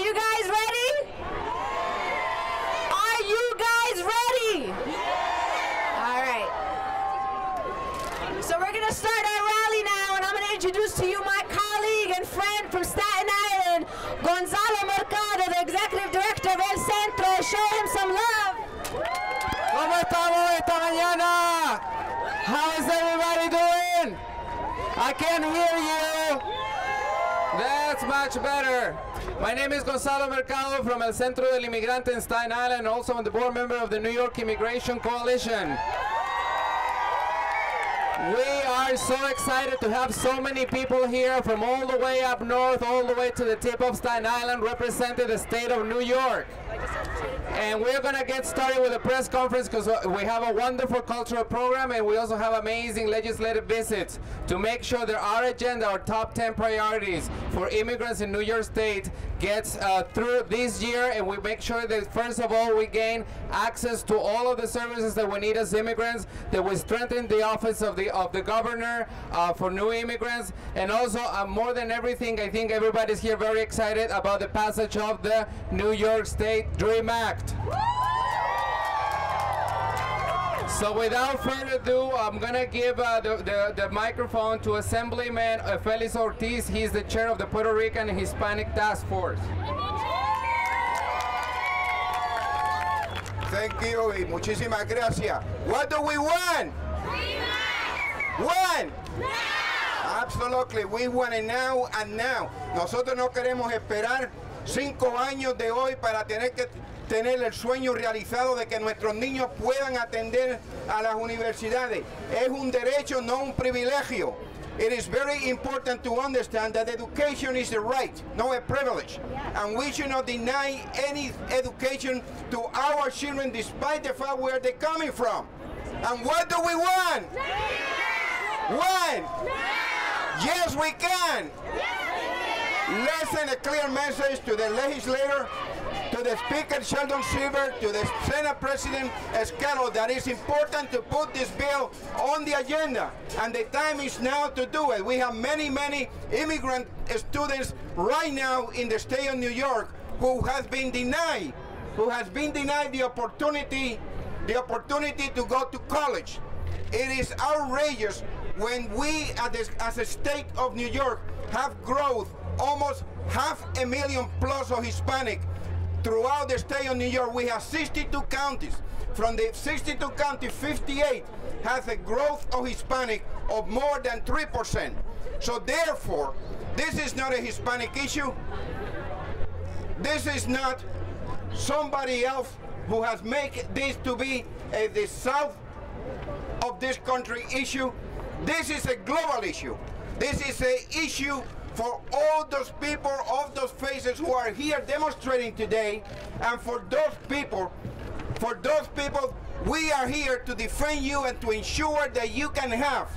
you guys ready? Are you guys ready? All right. So we're going to start our rally now, and I'm going to introduce to you my colleague and friend from Staten Island, Gonzalo Mercado, the Executive Director of El Centro. Show him some love. ¿Cómo estamos esta mañana? How is everybody doing? I can't hear you. That's much better. My name is Gonzalo Mercado from El Centro del Immigrants in Staten Island, also I'm the board member of the New York Immigration Coalition. We are so excited to have so many people here from all the way up north, all the way to the tip of Staten Island, representing the state of New York. And we're going to get started with a press conference because we have a wonderful cultural program, and we also have amazing legislative visits to make sure that our agenda, our top 10 priorities for immigrants in New York State gets through this year, and we make sure that first of all we gain access to all of the services that we need as immigrants, that we strengthen the office of the governor for new immigrants, and also more than everything, I think everybody's here very excited about the passage of the New York State Dream Act. So without further ado, I'm going to give the microphone to Assemblyman Felix Ortiz. He's the chair of the Puerto Rican and Hispanic Task Force. Thank you y muchísimas gracias. What do we want? When? Now. Absolutely, we want it now and now. Nosotros no queremos esperar 5 años de hoy para tener que tener el sueño realizado de que nuestros niños puedan atender a las universidades. Es un derecho, no un privilegio. It is very important to understand that education is a right, not a privilege. And we should not deny any education to our children despite the fact where they're coming from. And what do we want? When? Yes, we can. Let's send a clear message to the legislator, to the Speaker Sheldon Silver, to the Senate President Escalo, that it's important to put this bill on the agenda, and the time is now to do it. We have many immigrant students right now in the state of New York who has been denied the opportunity to go to college. It is outrageous when we as a state of New York have growth almost 500,000 plus of Hispanic. Throughout the state of New York, we have 62 counties. From the 62 counties, 58 has a growth of Hispanic of more than 3%. So therefore, this is not a Hispanic issue. This is not somebody else who has made this to be the south of this country issue. This is a global issue. This is an issue for all those people, of those faces who are here demonstrating today, and for those people, we are here to defend you and to ensure that you can have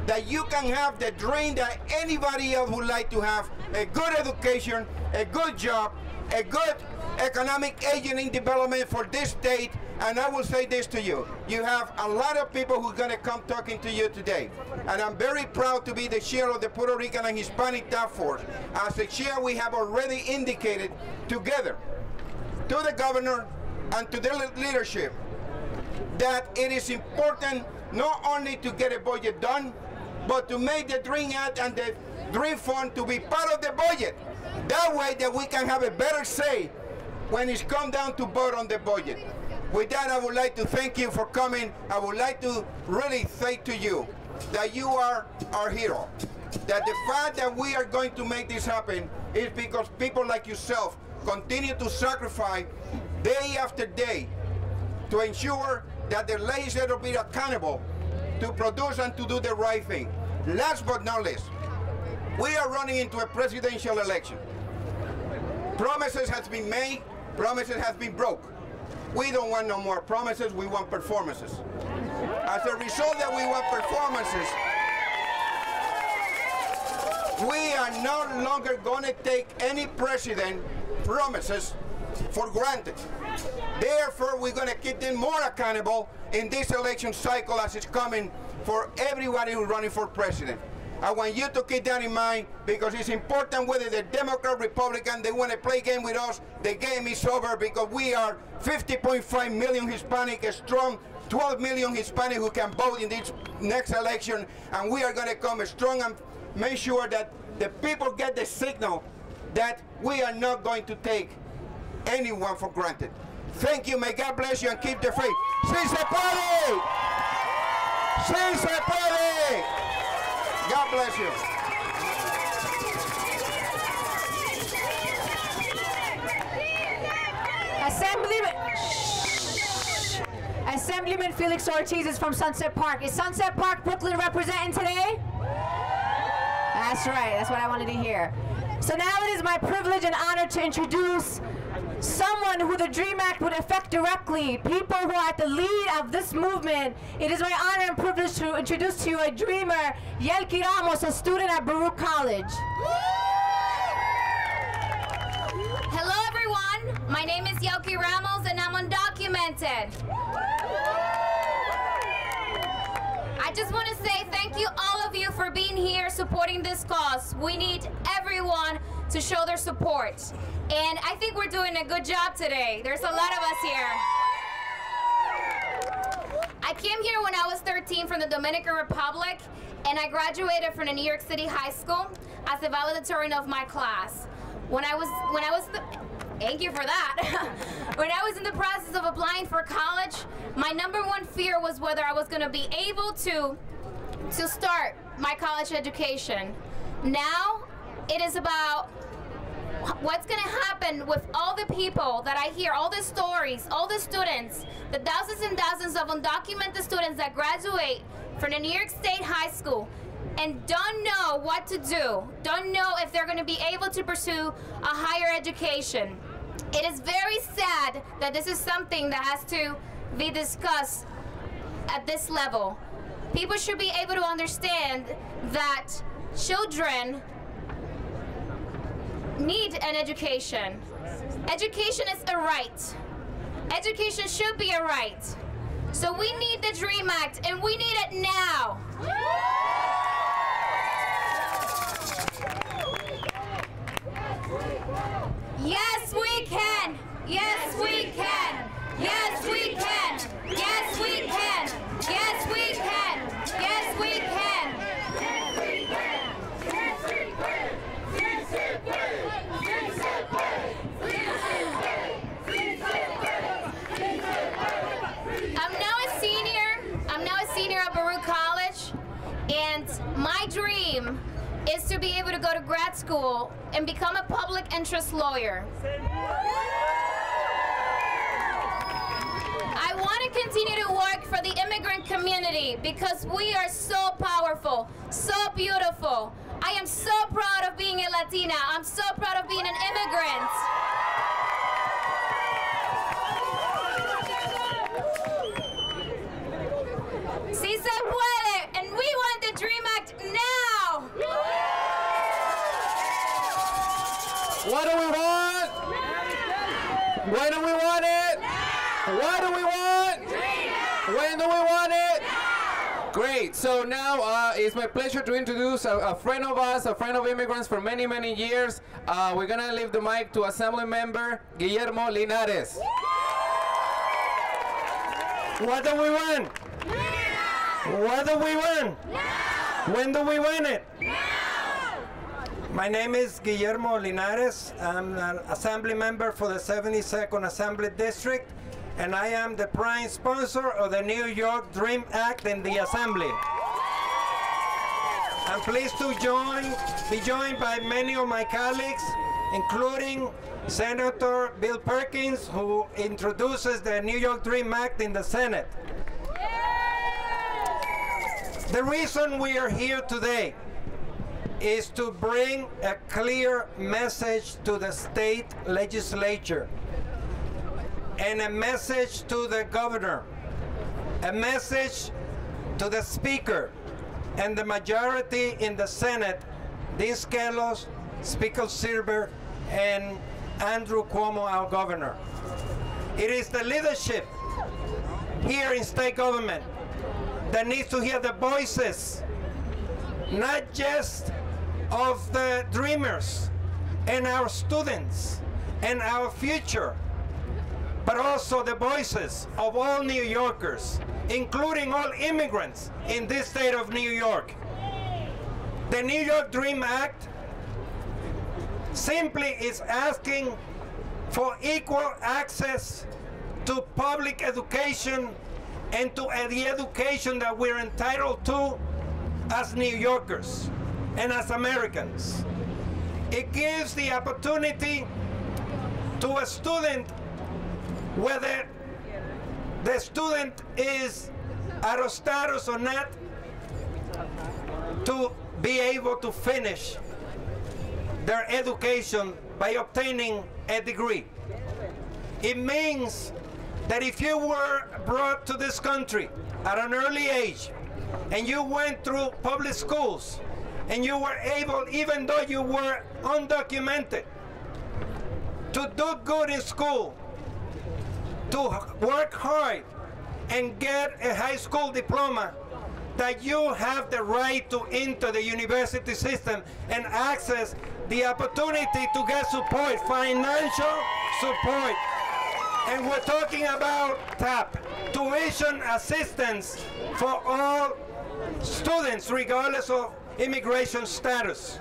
the dream that anybody else would like to have: a good education, a good job, a good economic agent in development for this state. And I will say this to you: you have a lot of people who are going to come talking to you today. And I'm very proud to be the chair of the Puerto Rican and Hispanic Task Force. As the chair, we have already indicated together to the governor and to the leadership that it is important not only to get a budget done, but to make the Dream Act and the Dream Fund to be part of the budget. That way that we can have a better say when it's come down to vote on the budget. With that, I would like to thank you for coming. I would like to really say to you that you are our hero. That the fact that we are going to make this happen is because people like yourself continue to sacrifice day after day to ensure that the legislature be accountable to produce and to do the right thing. Last but not least, we are running into a presidential election. Promises has been made, promises has been broke. We don't want no more promises, we want performances. As a result that we want performances, we are no longer going to take any president promises for granted. Therefore, we're going to keep them more accountable in this election cycle as it's coming for everybody who's running for president. I want you to keep that in mind because it's important whether they're Democrat, Republican, they want to play game with us. The game is over because we are 50.5 million Hispanic strong, 12 million Hispanic who can vote in this next election, and we are going to come strong and make sure that the people get the signal that we are not going to take anyone for granted. Thank you. May God bless you and keep the faith. ¡Sí se puede! ¡Sí se puede! God bless you. Assemblyman Felix Ortiz is from Sunset Park. Is Sunset Park, Brooklyn representing today? That's right. That's what I wanted to hear. So now it is my privilege and honor to introduce someone who the DREAM Act would affect directly, people who are at the lead of this movement. It is my honor and privilege to introduce to you a dreamer, Yelki Ramos, a student at Baruch College. Hello everyone, my name is Yelki Ramos and I'm undocumented. I just want to say thank you all of you for being here supporting this cause. We need everyone to show their support. And I think we're doing a good job today. There's a lot of us here. I came here when I was 13 from the Dominican Republic, and I graduated from the New York City High School as the valedictorian of my class. Thank you for that. When I was in the process of applying for college, my #1 fear was whether I was going to be able to start my college education. Now, it is about what's going to happen with all the people that I hear, all the stories, all the students, the thousands and thousands of undocumented students that graduate from the New York State High School and don't know what to do, don't know if they're going to be able to pursue a higher education. It is very sad that this is something that has to be discussed at this level. People should be able to understand that children need an education. Education is a right. Education should be a right. So we need the DREAM Act, and we need it now. Yes, we can. Yes, we can. Yes, we can. Yes, we can. Yes, we can. Yes, we can. I'm now a senior at Baruch College, and my dream is to be able to go to grad school and become a public interest lawyer. I want to continue to work for the immigrant community because we are so powerful, so beautiful. I am so proud of being a Latina. I'm so proud of being an immigrant. Sí se puede, and we want the DREAM Act now. What do we want? When do we want it? What do we want? When do we want it? Great. So now it's my pleasure to introduce a friend of us, a friend of immigrants for many, many years. We're going to leave the mic to Assembly Member Guillermo Linares. What do we want? What do we want? When do we want it? My name is Guillermo Linares. I'm an Assembly Member for the 72nd Assembly District, and I am the prime sponsor of the New York DREAM Act in the Assembly. I'm pleased to be joined by many of my colleagues, including Senator Bill Perkins, who introduces the New York DREAM Act in the Senate. The reason we are here today is to bring a clear message to the state legislature and a message to the governor, a message to the speaker and the majority in the Senate, Dean Skelos, Speaker Silver, and Andrew Cuomo, our governor. It is the leadership here in state government that needs to hear the voices not just of the dreamers and our students and our future, but also the voices of all New Yorkers, including all immigrants in this state of New York. The New York Dream Act simply is asking for equal access to public education and to the education that we're entitled to as New Yorkers and as Americans. It gives the opportunity to a student, whether the student is out of status or not, to be able to finish their education by obtaining a degree. It means that if you were brought to this country at an early age and you went through public schools and you were able, even though you were undocumented, to do good in school, to work hard and get a high school diploma, that you have the right to enter the university system and access the opportunity to get support, financial support. And we're talking about TAP, tuition assistance for all students, regardless of immigration status.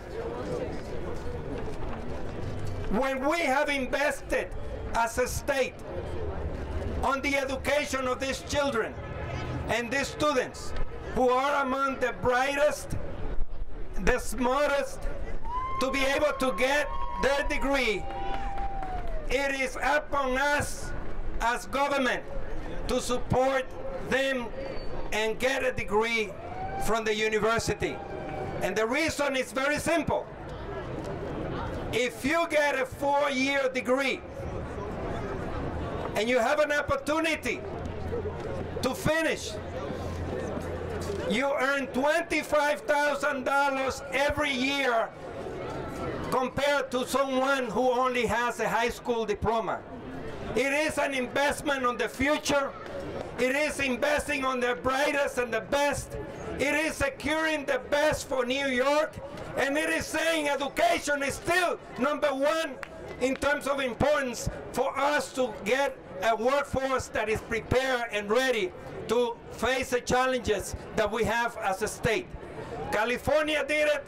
When we have invested as a state on the education of these children and these students, who are among the brightest, the smartest, to be able to get their degree, it is upon us as government to support them and get a degree from the university. And the reason is very simple. If you get a 4-year degree and you have an opportunity to finish, you earn $25,000 every year compared to someone who only has a high school diploma. It is an investment on the future. It is investing on the brightest and the best. It is securing the best for New York. And it is saying education is still #1 in terms of importance for us to get a workforce that is prepared and ready to face the challenges that we have as a state. California did it.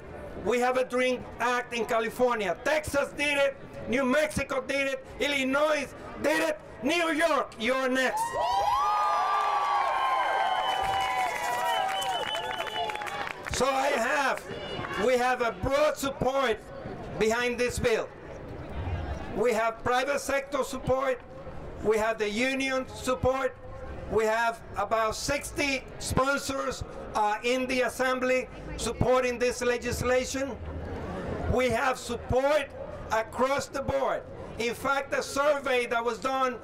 We have a Dream Act in California. Texas did it. New Mexico did it. Illinois did it. New York, you're next. So we have a broad support behind this bill. We have private sector support. We have the union support. We have about 60 sponsors in the Assembly supporting this legislation. We have support across the board. In fact, a survey that was done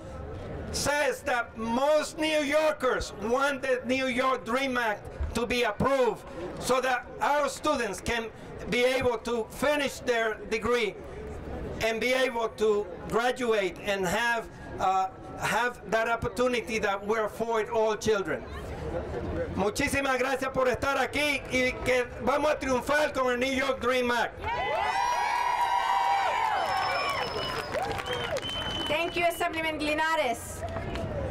says that most New Yorkers want the New York Dream Act to be approved so that our students can be able to finish their degree and be able to graduate and have that opportunity that we afford all children. Muchísimas gracias por estar aquí y que vamos a triunfar con el New York Dream Act. Thank you, Assemblyman Linares.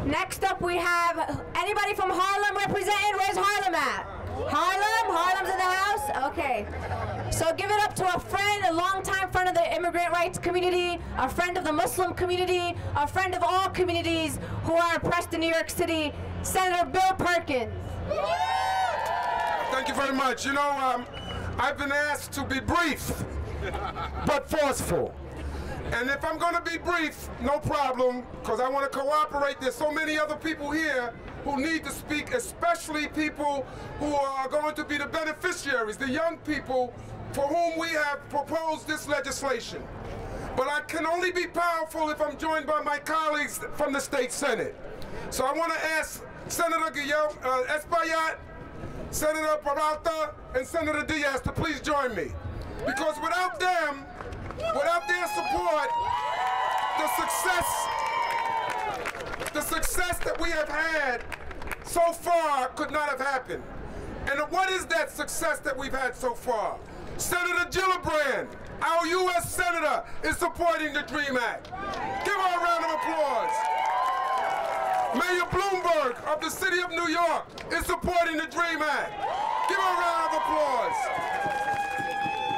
Next up we have anybody from Harlem representing. Where's Harlem at? Harlem's in the house? Okay. So give it up to a friend, a longtime friend of the immigrant rights community, a friend of the Muslim community, a friend of all communities who are oppressed in New York City, Senator Bill Perkins. Thank you very much. You know, I've been asked to be brief, but forceful. And if I'm going to be brief, no problem, because I want to cooperate. There's so many other people here who need to speak, especially people who are going to be the beneficiaries, the young people for whom we have proposed this legislation. But I can only be powerful if I'm joined by my colleagues from the State Senate. So I want to ask Senator Guillermo Espaillat, Senator Peralta, and Senator Diaz to please join me. Because without them, without their support, the success that we have had so far could not have happened. And what is that success that we've had so far? Senator Gillibrand, our U.S. Senator, is supporting the DREAM Act. Give her a round of applause. Mayor Bloomberg of the city of New York is supporting the DREAM Act. Give her a round of applause.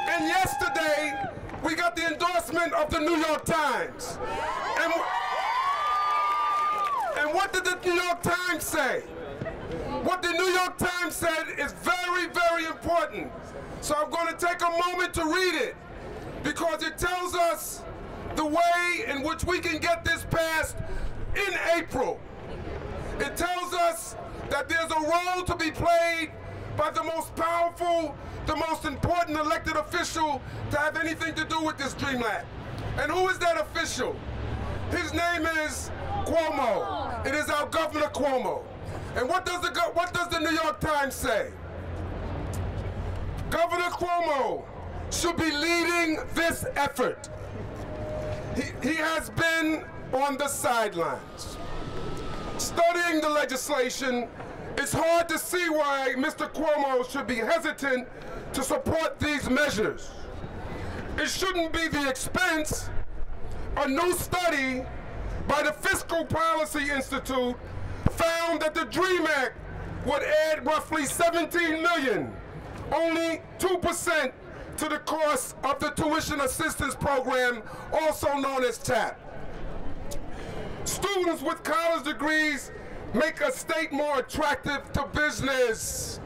And yesterday, we got the endorsement of the New York Times. And what did the New York Times say? What the New York Times said is very, very important. So I'm going to take a moment to read it because it tells us the way in which we can get this passed in April. It tells us that there's a role to be played by the most powerful, the most important elected official to have anything to do with this DREAM Act. And who is that official? His name is Cuomo. It is our Governor Cuomo. And what does the New York Times say? Governor Cuomo should be leading this effort. He has been on the sidelines. Studying the legislation, it's hard to see why Mr. Cuomo should be hesitant to support these measures. It shouldn't be the expense. A new study by the Fiscal Policy Institute found that the DREAM Act would add roughly $17 million, only 2% to the cost of the tuition assistance program, also known as TAP. Students with college degrees make a state more attractive to business,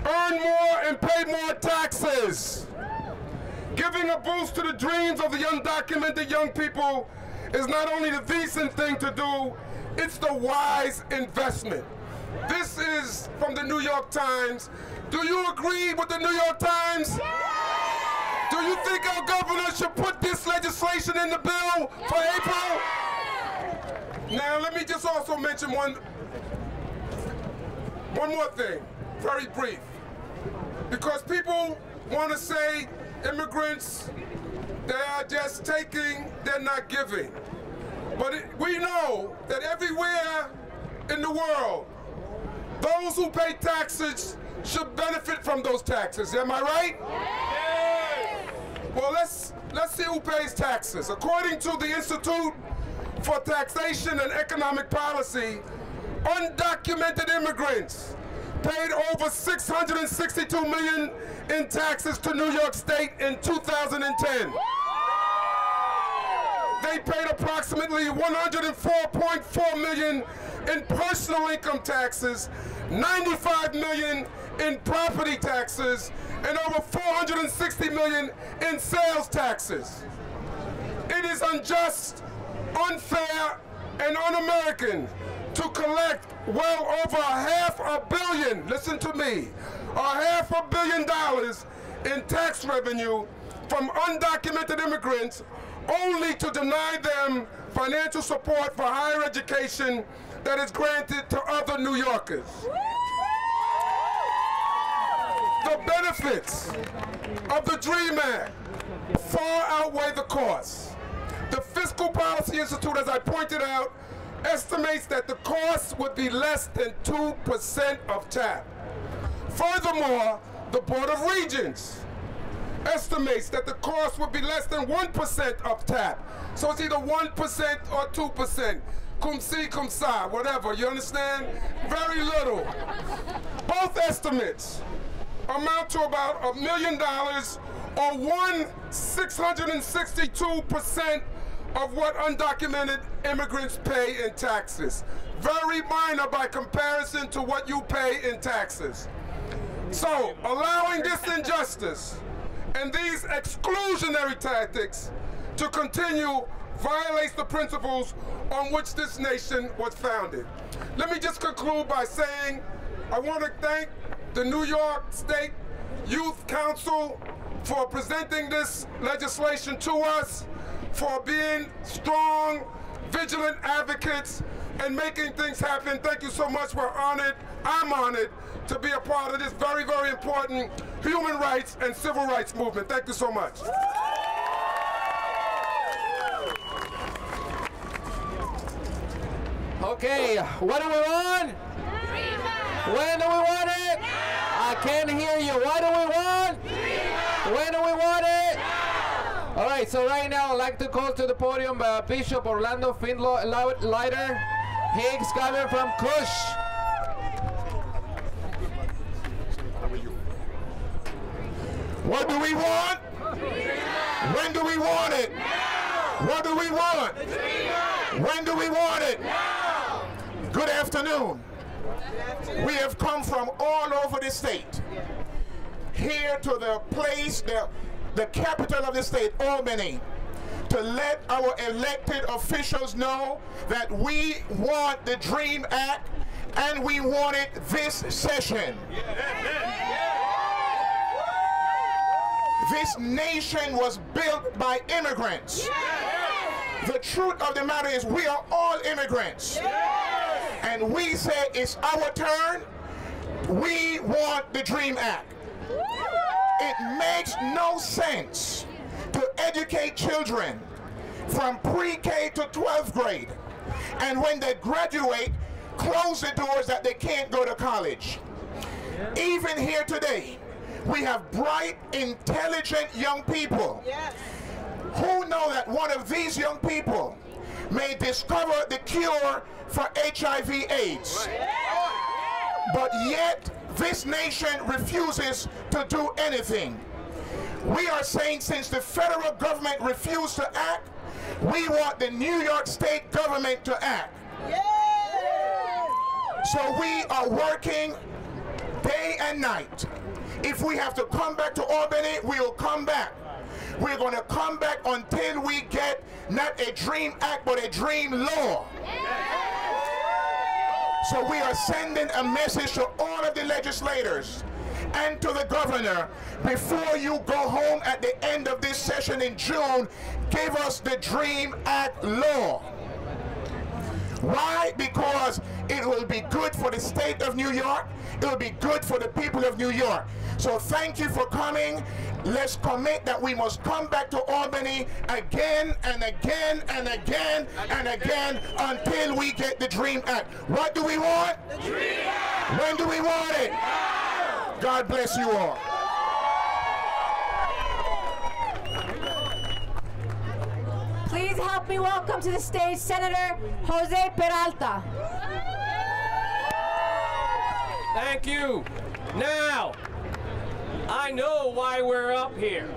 earn more and pay more taxes. Giving a boost to the dreams of the undocumented young people is not only the decent thing to do, it's the wise investment. This is from the New York Times. Do you agree with the New York Times? Yeah! Do you think our governor should put this legislation in the bill for April? Now, let me just also mention one more thing, very brief. Because people want to say immigrants, they are just taking, they're not giving. But we know that everywhere in the world, those who pay taxes should benefit from those taxes. Am I right? Yes. Well, let's see who pays taxes. According to the Institute for Taxation and Economic Policy, undocumented immigrants paid over $662 million in taxes to New York State in 2010. They paid approximately $104.4 million in personal income taxes, $95 million in property taxes, and over $460 million in sales taxes. It is unjust, unfair, and un-American to collect well over $500 million, listen to me, $500 million in tax revenue from undocumented immigrants only to deny them financial support for higher education that is granted to other New Yorkers. The benefits of the DREAM Act far outweigh the costs. The Fiscal Policy Institute, as I pointed out, estimates that the cost would be less than 2% of TAP. Furthermore, the Board of Regents estimates that the cost would be less than 1% of TAP. So it's either 1% or 2%. Cum si, cum sa, whatever, you understand? Very little. Both estimates amount to about $1 million or 662% of what undocumented immigrants pay in taxes. Very minor by comparison to what you pay in taxes. So, allowing this injustice and these exclusionary tactics to continue violates the principles on which this nation was founded. Let me just conclude by saying I want to thank the New York State Youth Council for presenting this legislation to us, for being strong, vigilant advocates and making things happen. Thank you so much. We're honored. I'm honored to be a part of this very, very important human rights and civil rights movement. Thank you so much. Okay, what do we want? When do we want it? I can't hear you. What do we want? When do we want it? All right, so right now I'd like to call to the podium Bishop Orlando Finleiter Higgs coming from Kush. What do we want? When do we want it? What do we want? When do we want it? Good afternoon. We have come from all over the state here to the place, the capital of the state, Albany, to let our elected officials know that we want the DREAM Act and we want it this session. This nation was built by immigrants. The truth of the matter is we are all immigrants. And we say it's our turn. We want the DREAM Act. It makes no sense to educate children from pre-K to 12th grade, and when they graduate, close the doors that they can't go to college. Even here today, we have bright, intelligent young people who know that one of these young people may discover the cure for HIV/AIDS. But yet, this nation refuses to do anything. We are saying since the federal government refused to act, we want the New York State government to act. So we are working day and night. If we have to come back to Albany, we'll come back. We're going to come back until we get not a DREAM Act, but a DREAM Law. So we are sending a message to all of the legislators and to the governor: before you go home at the end of this session in June, give us the DREAM Act law. Why? Because it will be good for the state of New York. It will be good for the people of New York. So thank you for coming. Let's commit that we must come back to Albany again and again and again and again until we get the DREAM Act. What do we want? The DREAM Act. When do we want it? Now. God bless you all. Please help me welcome to the stage Senator Jose Peralta. Thank you. Now, I know why we're up here.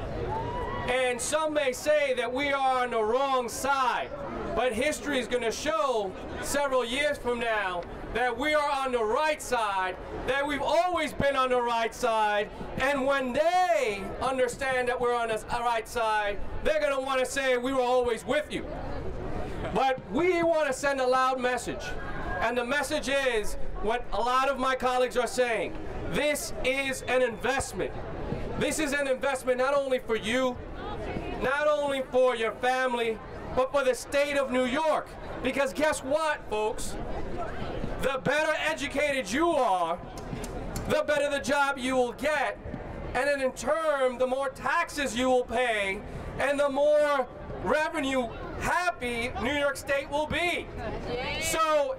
And some may say that we are on the wrong side, but history is going to show several years from now that we are on the right side, that we've always been on the right side, and when they understand that we're on the right side, they're going to want to say we were always with you. But we want to send a loud message, and the message is what a lot of my colleagues are saying. This is an investment. This is an investment not only for you, not only for your family, but for the state of New York. Because guess what, folks? The better educated you are, the better the job you will get, and then in turn, the more taxes you will pay, and the more revenue happy New York State will be. So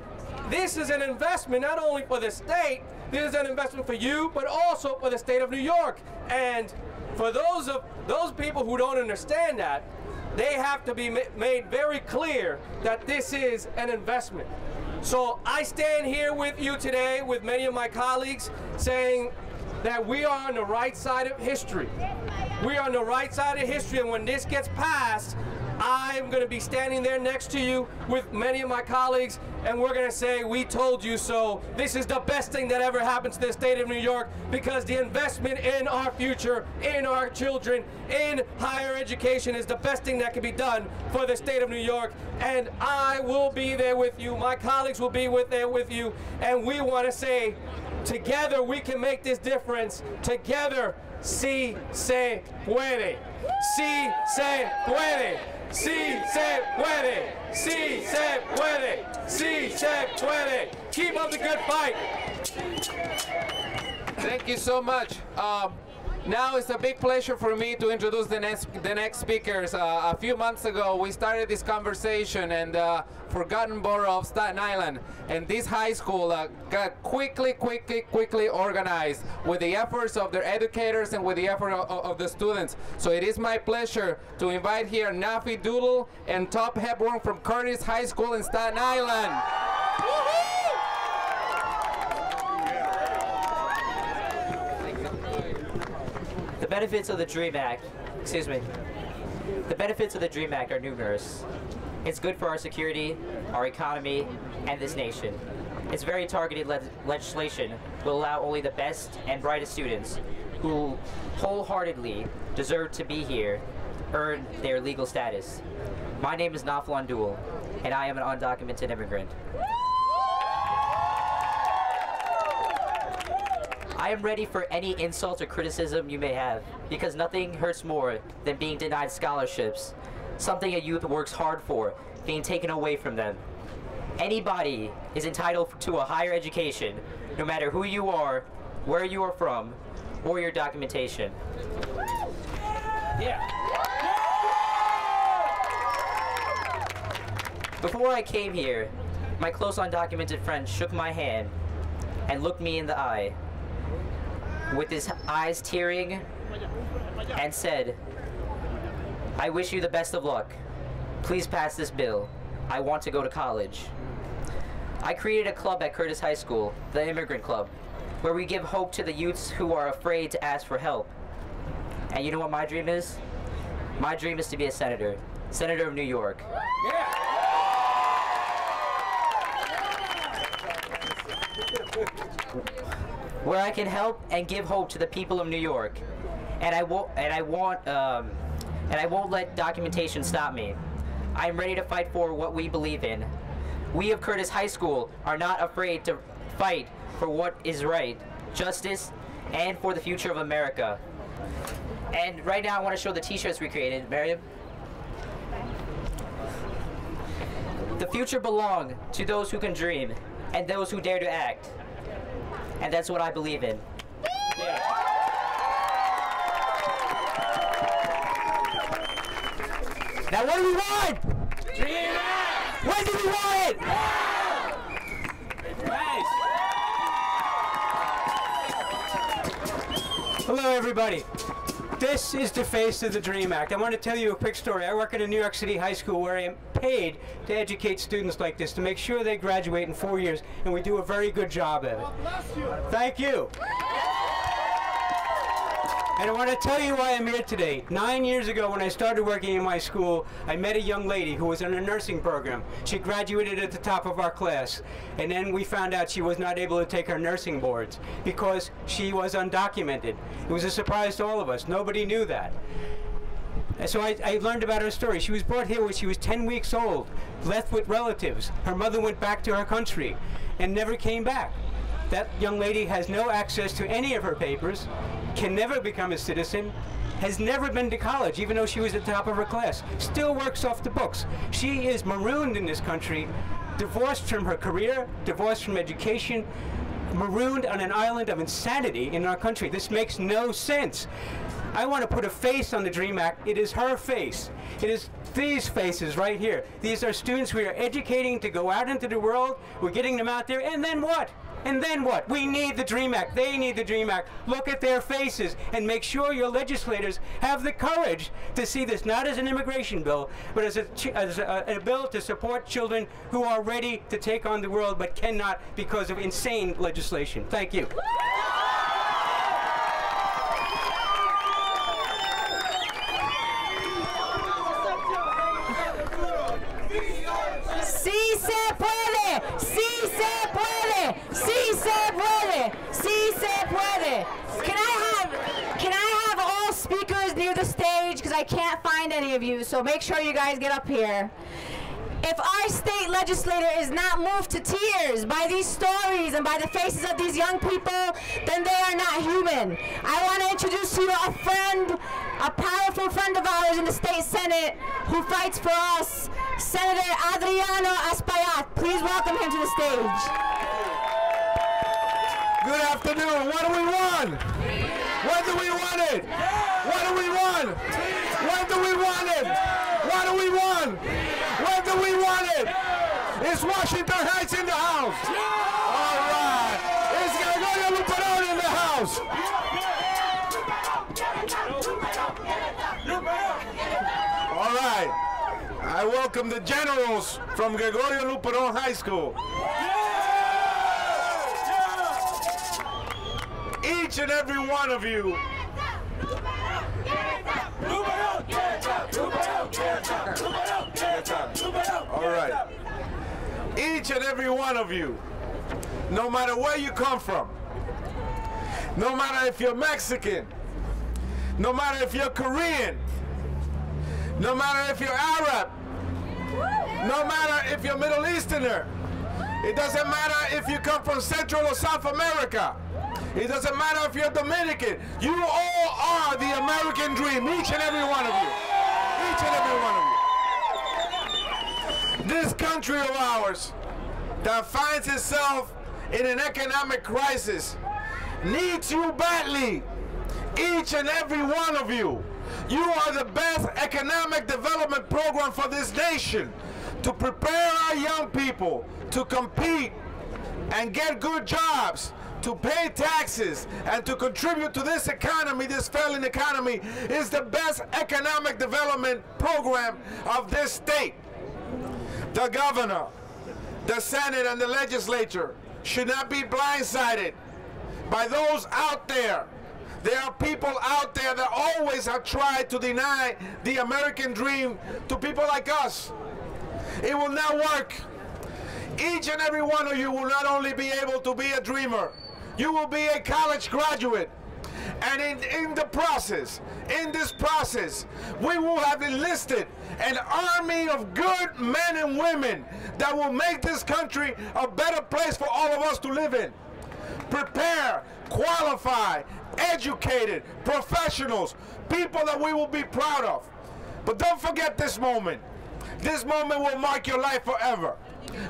this is an investment not only for the state, this is an investment for you, but also for the state of New York. And for those people who don't understand that, they have to be made very clear that this is an investment. So I stand here with you today with many of my colleagues saying that we are on the right side of history. We are on the right side of history, and when this gets passed, I'm going to be standing there next to you with many of my colleagues, and we're going to say, we told you so. This is the best thing that ever happened to the state of New York, because the investment in our future, in our children, in higher education is the best thing that can be done for the state of New York. And I will be there with you. My colleagues will be there with you. And we want to say, together we can make this difference. Together, sí se puede. Sí se puede. Sí se puede. Sí se puede. Sí se puede. Keep up the good fight. Thank you so much. Now it's a big pleasure for me to introduce the next speakers. A few months ago, we started this conversation in the forgotten borough of Staten Island, and this high school got quickly organized with the efforts of their educators and with the effort of the students. So it is my pleasure to invite here Nafi Doodle and Top Hepburn from Curtis High School in Staten Island. The benefits of the DREAM Act, the benefits of the DREAM Act are numerous. It's good for our security, our economy, and this nation. Its very targeted legislation will allow only the best and brightest students who wholeheartedly deserve to be here earn their legal status. My name is Naflan Dul, and I am an undocumented immigrant. I am ready for any insult or criticism you may have, because nothing hurts more than being denied scholarships, something a youth works hard for, being taken away from them. Anybody is entitled to a higher education, no matter who you are, where you are from, or your documentation. Yeah. Before I came here, my close undocumented friend shook my hand and looked me in the eye, with his eyes tearing, and said, "I wish you the best of luck. Please pass this bill. I want to go to college." I created a club at Curtis High School, the Immigrant Club, where we give hope to the youths who are afraid to ask for help. And you know what my dream is? My dream is to be a senator of New York. Yeah. Where I can help and give hope to the people of New York, and I won't let documentation stop me. I am ready to fight for what we believe in. We of Curtis High School are not afraid to fight for what is right, justice, and for the future of America. And right now I want to show the t-shirts we created. Miriam? The future belongs to those who can dream and those who dare to act. And that's what I believe in. Yeah. Now what do we want? Dream Act! When do we want it? Now! Nice. Hello everybody. This is the face of the DREAM Act. I want to tell you a quick story. I work at a New York City high school where I am paid to educate students like this, to make sure they graduate in 4 years, and we do a very good job of it. Thank you. And I want to tell you why I'm here today. 9 years ago, when I started working in my school, I met a young lady who was in a nursing program. She graduated at the top of our class, and then we found out she was not able to take her nursing boards because she was undocumented. It was a surprise to all of us. Nobody knew that. And so I learned about her story. She was brought here when she was 10 weeks old, left with relatives. Her mother went back to her country and never came back. That young lady has no access to any of her papers, can never become a citizen, has never been to college, even though she was at the top of her class, still works off the books. She is marooned in this country, divorced from her career, divorced from education, marooned on an island of insanity in our country. This makes no sense. I want to put a face on the DREAM Act. It is her face. It is these faces right here. These are students we are educating to go out into the world. We're getting them out there, and then what? And then what? We need the DREAM Act. They need the DREAM Act. Look at their faces and make sure your legislators have the courage to see this not as an immigration bill, but as a bill to support children who are ready to take on the world but cannot because of insane legislation. Thank you. Sí se puede, sí se puede, sí se puede, sí se puede. Can I have all speakers near the stage, because I can't find any of you, so make sure you guys get up here. If our state legislator is not moved to tears by these stories and by the faces of these young people, then they are not human. I want to introduce to you a friend, a powerful friend of ours in the state Senate who fights for us, Senator Adriano Espaillat. Please welcome him to the stage. Good afternoon. What do we want? When do we want it? What do we want? When do we want it? What do we want? When do we want it? Is Washington Heights in the house? All right. Is Gregorio Luperón in the house? All right. I welcome the generals from Gregorio Luperón High School. Each and every one of you. All right. Each and every one of you, no matter where you come from, no matter if you're Mexican, no matter if you're Korean, no matter if you're Arab, no matter if you're Middle Easterner, it doesn't matter if you come from Central or South America, it doesn't matter if you're Dominican, you all are the American dream, each and every one of you. Each and every one of you. This country of ours that finds itself in an economic crisis needs you badly. Each and every one of you. You are the best economic development program for this nation to prepare our young people to compete and get good jobs, to pay taxes, and to contribute to this economy, this failing economy, is the best economic development program of this state. The governor, the Senate, and the legislature should not be blindsided by those out there. There are people out there that always have tried to deny the American dream to people like us. It will not work. Each and every one of you will not only be able to be a dreamer, you will be a college graduate. And in this process, we will have enlisted an army of good men and women that will make this country a better place for all of us to live in. Prepare, qualify, educated, professionals, people that we will be proud of. But don't forget this moment. This moment will mark your life forever.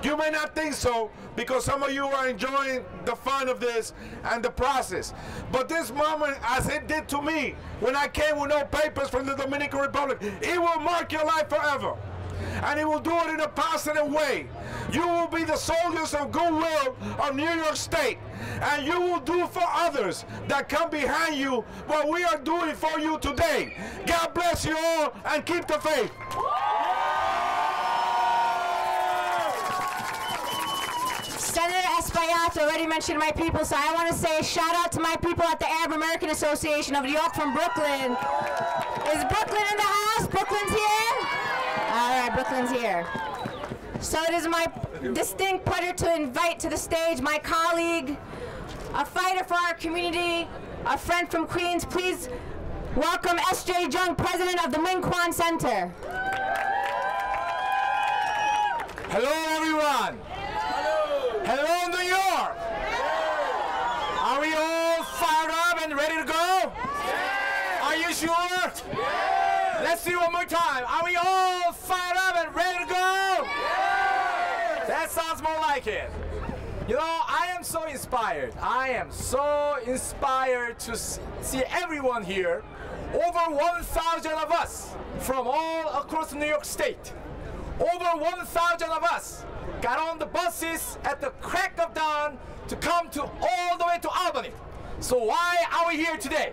You may not think so because some of you are enjoying the fun of this and the process. But this moment, as it did to me when I came with no papers from the Dominican Republic, it will mark your life forever. And it will do it in a positive way. You will be the soldiers of goodwill of New York State. And you will do for others that come behind you what we are doing for you today. God bless you all and keep the faith. Senator Espaillat already mentioned my people, so I want to say a shout out to my people at the Arab American Association of New York from Brooklyn. Is Brooklyn in the house? Brooklyn's here? All right, Brooklyn's here. So it is my distinct pleasure to invite to the stage my colleague, a fighter for our community, a friend from Queens. Please welcome S.J. Jung, president of the Minh Quan Center. Hello, everyone. Hello, New York! Are we all fired up and ready to go? Are you sure? Let's do it one more time. Are we all fired up and ready to go? That sounds more like it. You know, I am so inspired. I am so inspired to see everyone here. Over 1,000 of us from all across New York State. Over 1,000 of us got on the buses at the crack of dawn to come to all the way to Albany. So why are we here today?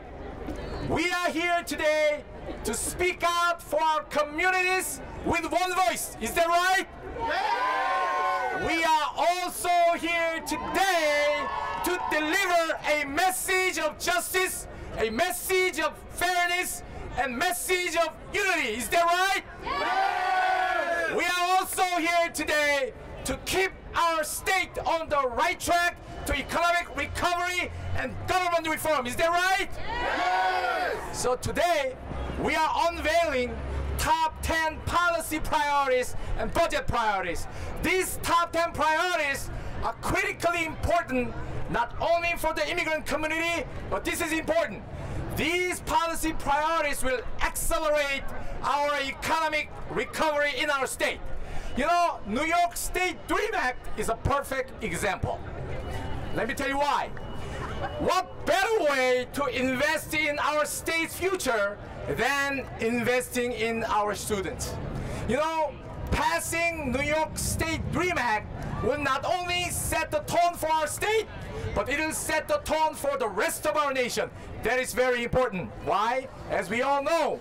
We are here today to speak out for our communities with one voice. Is that right? Yeah. We are also here today to deliver a message of justice, a message of fairness, and message of unity. Is that right? Yeah. We are also here today to keep our state on the right track to economic recovery and government reform. Is that right? Yes. So today, we are unveiling top 10 policy priorities and budget priorities. These top 10 priorities are critically important, not only for the immigrant community, but this is important. These policy priorities will accelerate our economic recovery in our state. You know, New York State Dream Act is a perfect example. Let me tell you why. What better way to invest in our state's future than investing in our students? You know, passing New York State DREAM Act will not only set the tone for our state, but it will set the tone for the rest of our nation. That is very important. Why? As we all know,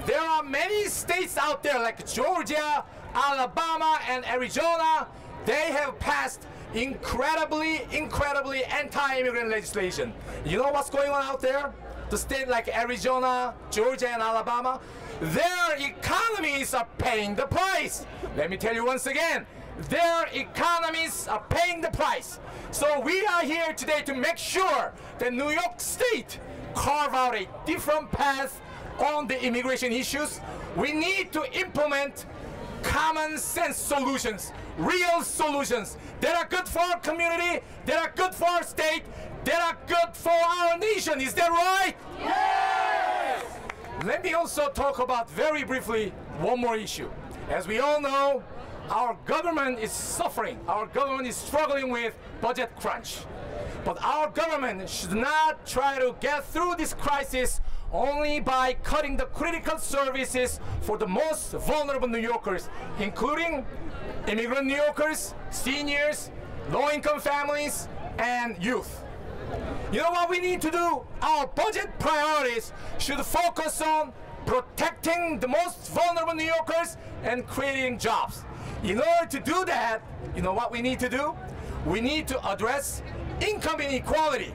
there are many states out there like Georgia, Alabama, and Arizona. They have passed incredibly anti-immigrant legislation. You know what's going on out there? The state like Arizona, Georgia, and Alabama, their economies are paying the price. Let me tell you once again, their economies are paying the price. So we are here today to make sure that New York State carve out a different path on the immigration issues. We need to implement common sense solutions, real solutions that are good for our community, that are good for our state, that are good for our nation. Is that right? Yes! Let me also talk about very briefly one more issue. As we all know, our government is suffering. Our government is struggling with budget crunch. But our government should not try to get through this crisis only by cutting the critical services for the most vulnerable New Yorkers, including immigrant New Yorkers, seniors, low-income families, and youth. You know what we need to do? Our budget priorities should focus on protecting the most vulnerable New Yorkers and creating jobs. In order to do that, you know what we need to do? We need to address income inequality.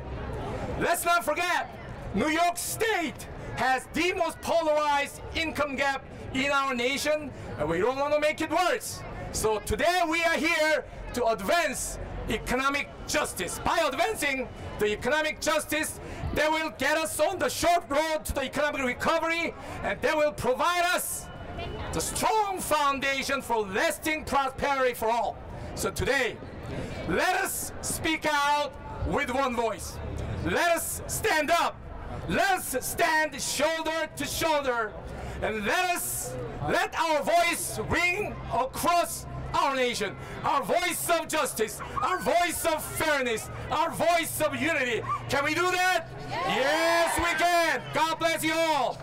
Let's not forget, New York State has the most polarized income gap in our nation, and we don't want to make it worse. So today we are here to advance economic justice. By advancing the economic justice, that will get us on the short road to the economic recovery, and that will provide us the strong foundation for lasting prosperity for all. So today, let us speak out with one voice. Let us stand up. Let's stand shoulder to shoulder, and let our voice ring across our nation. Our voice of justice, our voice of fairness, our voice of unity. Can we do that? Yes, we can. God bless you all.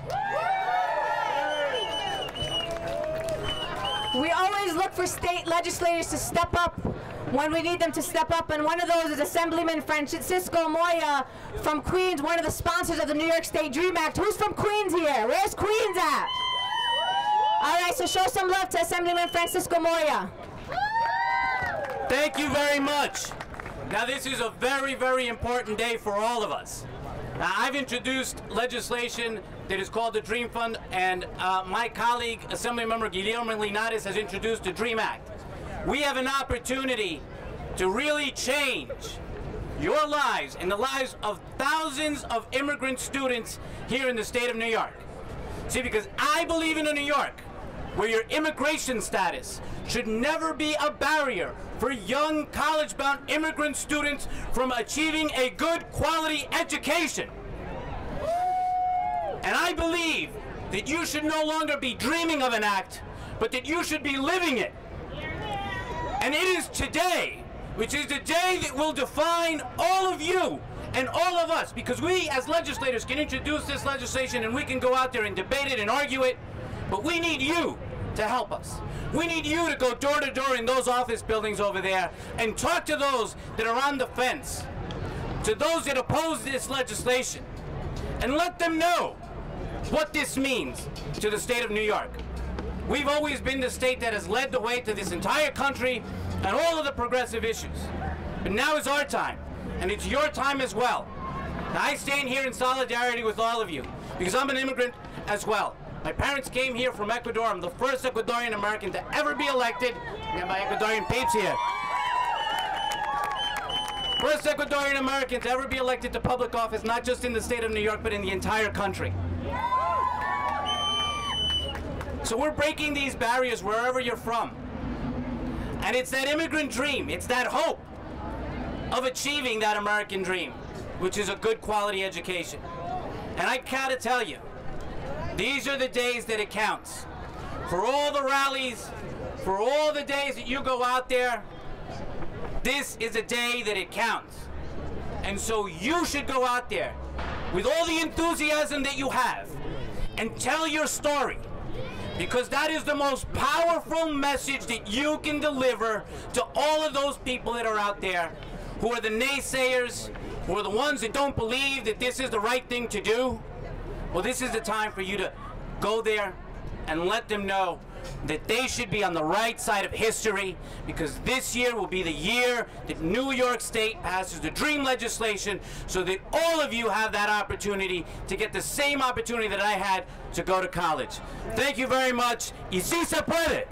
We always look for state legislators to step up when we need them to step up, and one of those is Assemblyman Francisco Moya from Queens, one of the sponsors of the New York State DREAM Act. Who's from Queens here? Where's Queens at? All right, so show some love to Assemblyman Francisco Moya. Thank you very much. Now this is a very important day for all of us. Now, I've introduced legislation that is called the DREAM Fund, and my colleague, Assemblymember Guillermo Linares, has introduced the DREAM Act. We have an opportunity to really change your lives and the lives of thousands of immigrant students here in the state of New York. See, because I believe in a New York where your immigration status should never be a barrier for young college-bound immigrant students from achieving a good quality education. And I believe that you should no longer be dreaming of an act, but that you should be living it. And it is today, which is the day that will define all of you and all of us, because we as legislators can introduce this legislation and we can go out there and debate it and argue it, but we need you to help us. We need you to go door to door in those office buildings over there and talk to those that are on the fence, to those that oppose this legislation, and let them know what this means to the state of New York. We've always been the state that has led the way to this entire country on all of the progressive issues. But now is our time, and it's your time as well. Now, I stand here in solidarity with all of you, because I'm an immigrant as well. My parents came here from Ecuador. I'm the first Ecuadorian American to ever be elected. And my Ecuadorian peeps here. First Ecuadorian American to ever be elected to public office, not just in the state of New York, but in the entire country. So we're breaking these barriers wherever you're from. And it's that immigrant dream, it's that hope of achieving that American dream, which is a good quality education. And I gotta tell you, these are the days that it counts. For all the rallies, for all the days that you go out there, this is a day that it counts. And so you should go out there with all the enthusiasm that you have and tell your story, because that is the most powerful message that you can deliver to all of those people that are out there who are the naysayers, who are the ones that don't believe that this is the right thing to do. Well, this is the time for you to go there and let them know that they should be on the right side of history, because this year will be the year that New York State passes the DREAM legislation, so that all of you have that opportunity to get the same opportunity that I had to go to college. Thank you very much. Y sí se puede.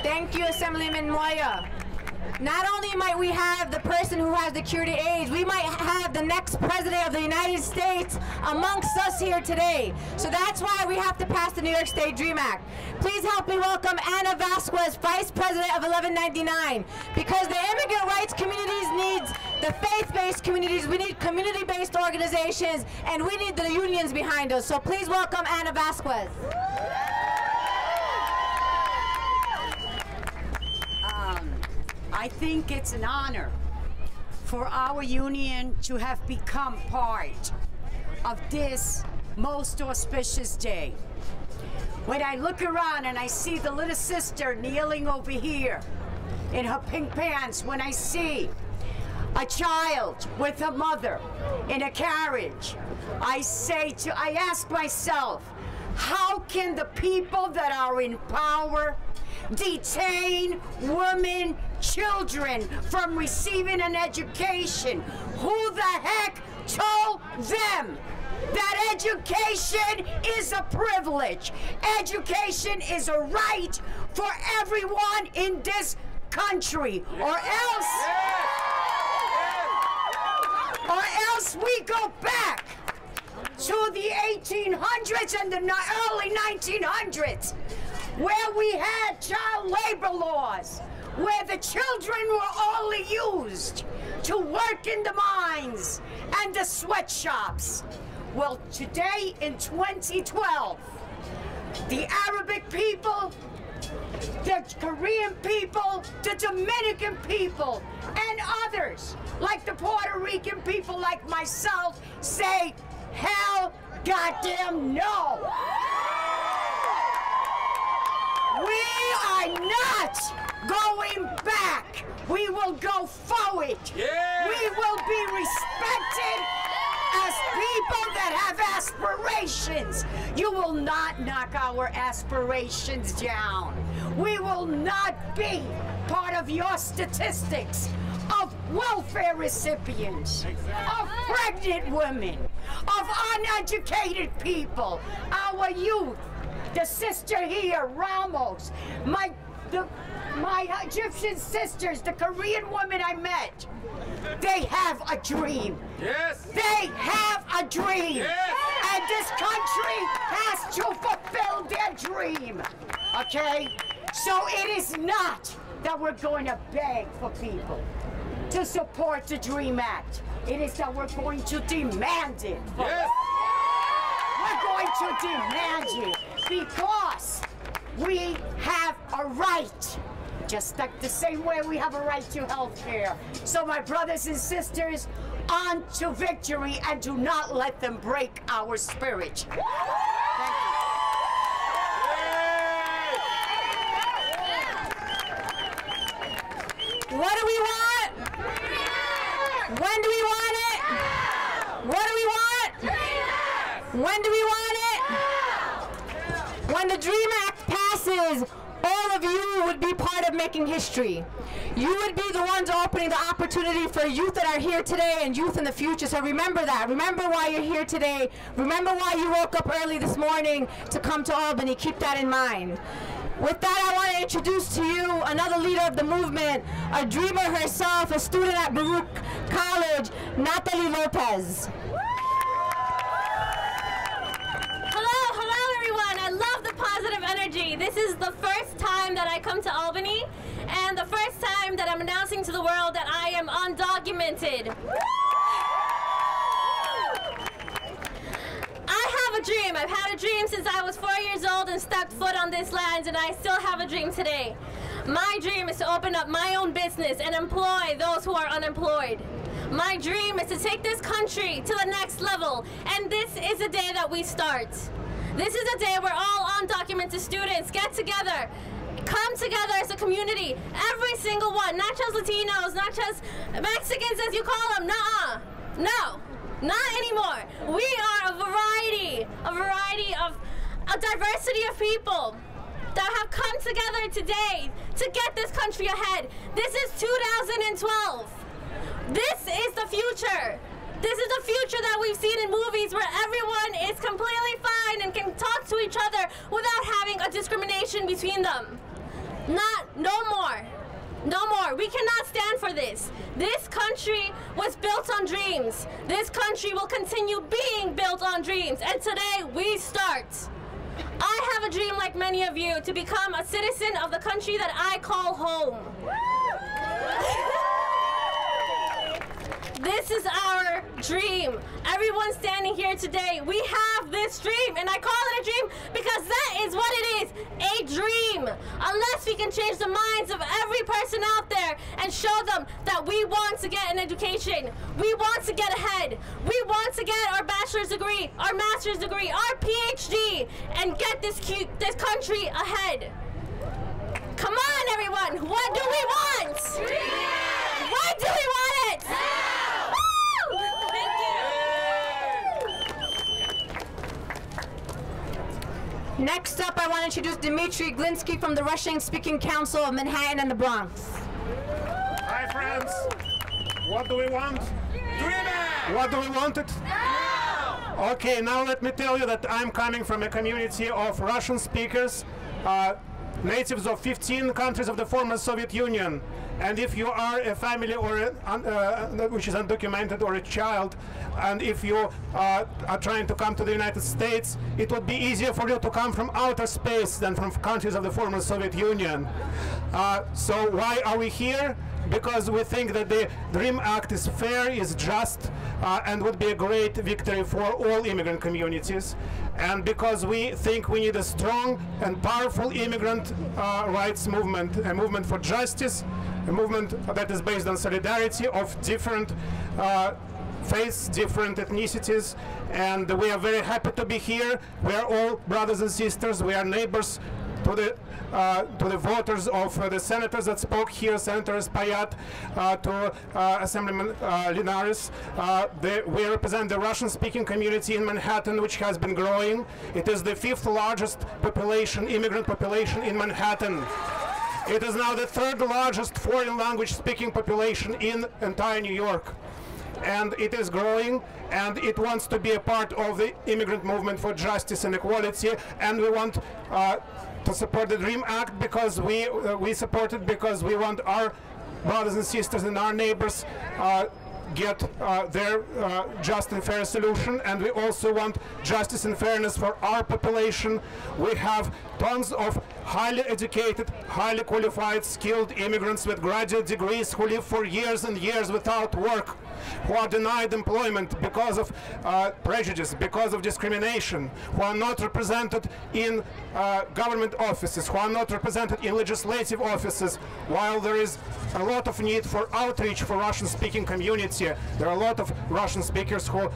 Thank you, Assemblyman Moya. Not only might we have the person who has the cure to AIDS, we might have the next president of the United States amongst us here today. So that's why we have to pass the New York State DREAM Act. Please help me welcome Ana Vasquez, Vice President of 1199. Because the immigrant rights communities needs the faith-based communities, we need community-based organizations, and we need the unions behind us. So please welcome Ana Vasquez. I think it's an honor for our union to have become part of this most auspicious day. When I look around and I see the little sister kneeling over here in her pink pants, when I see a child with a mother in a carriage, I ask myself, how can the people that are in power detain women, children from receiving an education? Who the heck told them that education is a privilege? Education is a right for everyone in this country, or else we go back to the 1800s and the early 1900s, where we had child labor laws, where the children were only used to work in the mines and the sweatshops. Well, today in 2012, the Arabic people, the Korean people, the Dominican people, and others, like the Puerto Rican people like myself, say, hell goddamn no. We are not going back. We will go forward. Yeah. We will be respected as people that have aspirations. You will not knock our aspirations down. We will not be part of your statistics of welfare recipients, of pregnant women, of uneducated people, our youth. The sister here, Ramos, my Egyptian sisters, the Korean woman I met, they have a dream. Yes. They have a dream. Yes. And this country has to fulfill their dream. Okay? So it is not that we're going to beg for people to support the DREAM Act. It is that we're going to demand it. Yes. We're going to demand it because we have a right, just like the same way we have a right to health care. So my brothers and sisters, on to victory, and do not let them break our spirit. Thank you. What do we want? When do we want it? What do we want? When do we want it? When the DREAM Act passes, all of you would be part of making history. You would be the ones opening the opportunity for youth that are here today and youth in the future. So remember that. Remember why you're here today. Remember why you woke up early this morning to come to Albany. Keep that in mind. With that, I want to introduce to you another leader of the movement, a dreamer herself, a student at Baruch College, Natalie Lopez. Hello everyone. I love the positive energy. This is the first time that I come to Albany, and the first time that I'm announcing to the world that I am undocumented. I have a dream. I've had a dream since I was 4 years old and stepped foot on this land, and I still have a dream today. My dream is to open up my own business and employ those who are unemployed. My dream is to take this country to the next level, and this is the day that we start. This is a day where all undocumented students get together, come together as a community, every single one, not just Latinos, not just Mexicans as you call them, nuh-uh. No, not anymore. We are a variety of a diversity of people that have come together today to get this country ahead. This is 2012. This is the future. This is the future that we've seen in movies where everyone is completely fine and can talk to each other without having a discrimination between them. No more. No more. We cannot stand for this. This country was built on dreams. This country will continue being built on dreams. And today we start. I have a dream like many of you to become a citizen of the country that I call home. This is our dream. Everyone standing here today, we have this dream, and I call it a dream because that is what it is, a dream. Unless we can change the minds of every person out there and show them that we want to get an education, we want to get ahead, we want to get our bachelor's degree, our master's degree, our PhD, and get this country ahead. Come on, everyone. What do we want? What do we want it? Next up, I want to introduce Dmitry Glinsky from the Russian-speaking Council of Manhattan and the Bronx. Hi, friends. What do we want? Dreaming! What do we want it? Now! Okay, now let me tell you that I'm coming from a community of Russian speakers, natives of 15 countries of the former Soviet Union. And if you are a family or which is undocumented or a child, and if you are trying to come to the United States, it would be easier for you to come from outer space than from countries of the former Soviet Union. So why are we here? Because we think that the DREAM Act is fair, is just, and would be a great victory for all immigrant communities. And because we think we need a strong and powerful immigrant rights movement, a movement for justice, a movement that is based on solidarity of different faiths, different ethnicities, and we are very happy to be here. We are all brothers and sisters. We are neighbors to the voters of the senators that spoke here, Senator Payat, to Assemblyman Linares. We represent the Russian-speaking community in Manhattan, which has been growing. It is the 5th largest population, immigrant population in Manhattan. It is now the 3rd largest foreign language speaking population in entire New York. And it is growing, and it wants to be a part of the immigrant movement for justice and equality. And we want to support the DREAM Act because we support it because we want our brothers and sisters and our neighbors get their just and fair solution, and we also want justice and fairness for our population. We have tons of highly educated, highly qualified, skilled immigrants with graduate degrees who live for years and years without work, who are denied employment because of prejudice, because of discrimination, who are not represented in government offices, who are not represented in legislative offices, while there is a lot of need for outreach for Russian-speaking community. There are a lot of Russian speakers who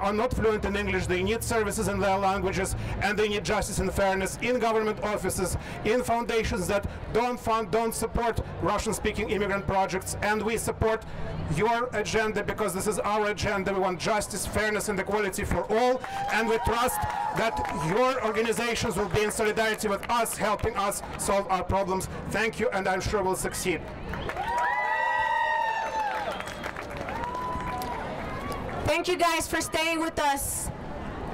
are not fluent in English. They need services in their languages, and they need justice and fairness in government offices, in foundations that don't fund, don't support Russian-speaking immigrant projects. And we support your agenda because this is our agenda. We want justice, fairness, and equality for all, and we trust that your organizations will be in solidarity with us, helping us solve our problems. Thank you, and I'm sure we'll succeed. Thank you guys for staying with us.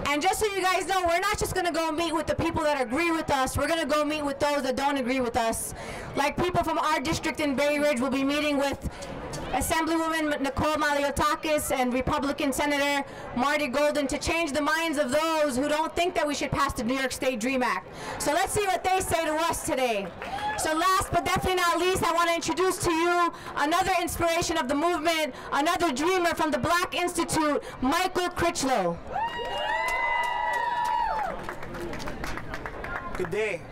And just so you guys know, we're not just going to go meet with the people that agree with us. We're going to go meet with those that don't agree with us. Like people from our district in Bay Ridge will be meeting with Assemblywoman Nicole Maliotakis and Republican Senator Marty Golden to change the minds of those who don't think that we should pass the New York State DREAM Act. So let's see what they say to us today. So last but definitely not least, I want to introduce to you another inspiration of the movement, another dreamer from the Black Institute, Michael Critchlow. Good day.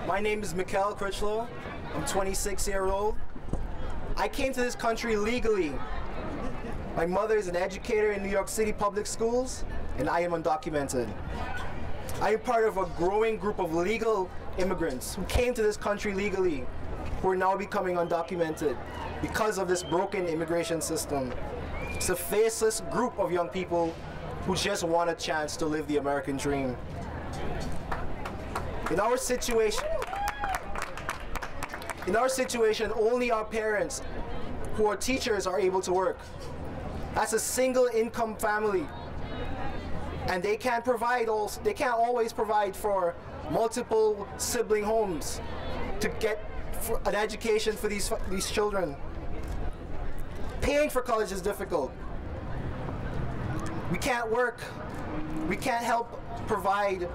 My name is Mikhail Critchlow. I'm 26 years old. I came to this country legally. My mother is an educator in New York City public schools, and I am undocumented. I am part of a growing group of legal immigrants who came to this country legally, who are now becoming undocumented because of this broken immigration system. It's a faceless group of young people who just want a chance to live the American dream. In our situation, only our parents, who are teachers, are able to work. That's a single income family. And they can't always provide for multiple sibling homes to get an education for these children. Paying for college is difficult. We can't work. We can't help provide.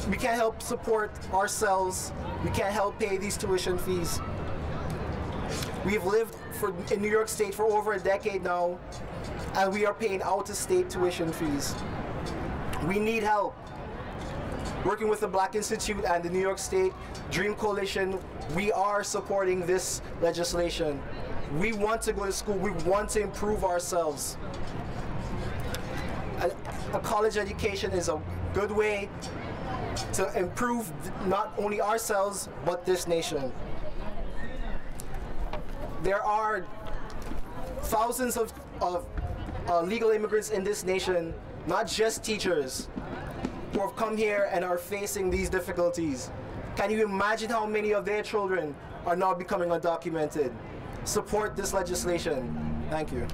We can't help support ourselves. We can't help pay these tuition fees. We've lived in New York State for over a decade now, and we are paying out-of-state tuition fees. We need help. Working with the Black Institute and the New York State Dream Coalition, we are supporting this legislation. We want to go to school. We want to improve ourselves. A college education is a good way to improve not only ourselves, but this nation. There are thousands of legal immigrants in this nation, not just teachers, who have come here and are facing these difficulties. Can you imagine how many of their children are now becoming undocumented? Support this legislation. Thank you.